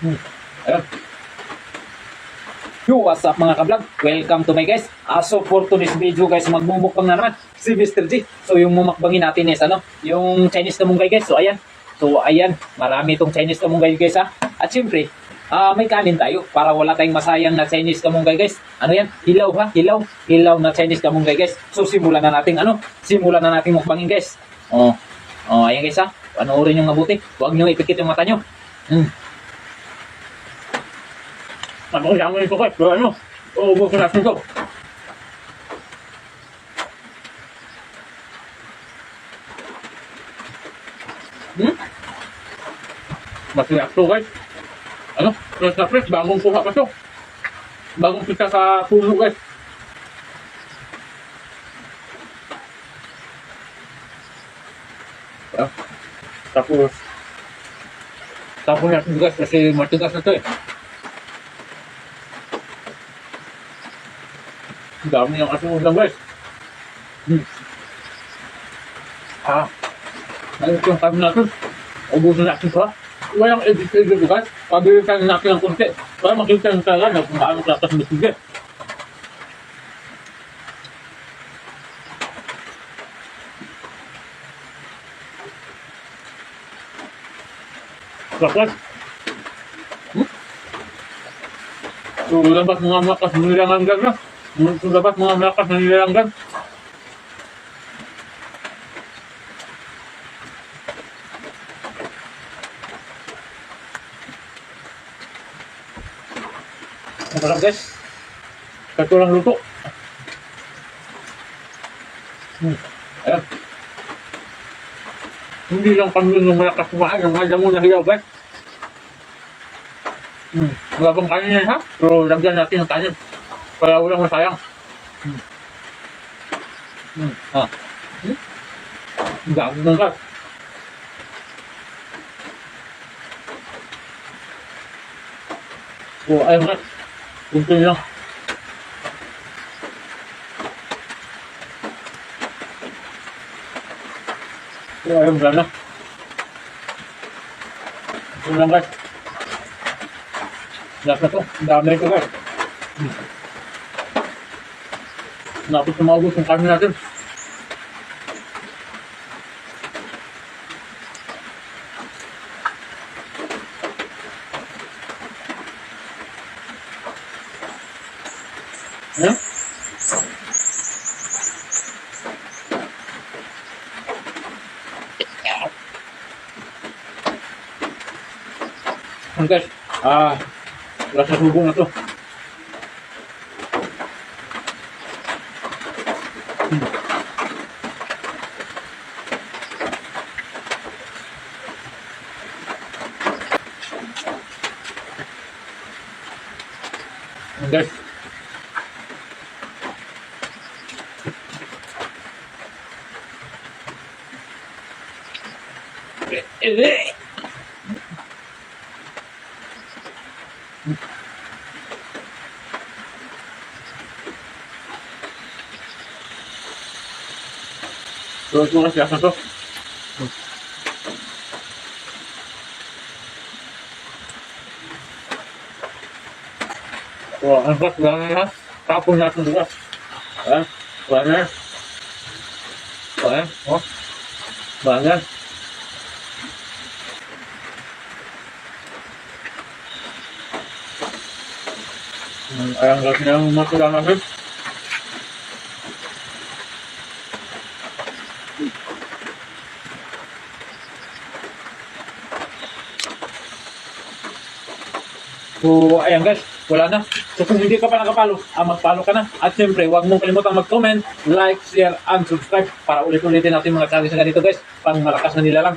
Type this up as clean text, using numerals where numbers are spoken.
Ayun. Yo, what's up mga kablog? Welcome to my guys. So for today's video guys, magmumukbang na naman si Mr. G. So yung mumukbangin natin is yung Chinese na munggay guys. So ayan, marami itong Chinese na munggay guys ha. At syempre, may kanin tayo para wala tayong masayang na Chinese na munggay guys. Ano yan? Hilaw ha? Hilaw na Chinese na munggay guys. So simulan na natin mukbangin guys. Ayan guys ha. Panoorin yung mabuti. Huwag nyo ipikit yung mata nyo. Yaman ito guys, pero uubusin natin ito. Masarap ito guys. Fresh na fresh, bagong kuha pa ito. Bagong pisa sa puno guys. Tapos natin guys, kasi matigas na ito eh. Ang dami ng ating ulam guys. Ayun yung kami natin. Ubusin natin ito ha. Walang edit-edit guys. Pabilisan natin ng konti. Para makita yung talaga kung paano klatas masigit. Klapas. So, labas mga malakas na nilangan na. Dapat mga malakas na nilalanggan. Masarap guys. Kato lang luto. Ayan. Hindi lang kami yung malakas kumain. Yung mga damo na hilaw guys. Wala bang kanin yan ha? Pero lagyan natin ng kanin. Para walang masayang. Ang dami ng gas. Ayun gas. Punto nyo lang. Ayun gana. Ito lang guys. Gas na to. Ang dami ito guys. Napit na maubos yung kami natin. Ayan. Ayan guys. Rasa subo na to. Guys, so ito kasi asa to. Ang gas gano'n ha. Tapon natin gas. Bangan. Bangan. Ayang gas niya ang matulang natin. So, ayan guys, wala na. So, kung hindi ka pa nakapalo, mag-follow ka na. At siyempre, huwag mong kalimutan mag-comment, like, share, and subscribe para ulit-ulitin natin mga challenge na ganito guys. Pang malakas na nila lang.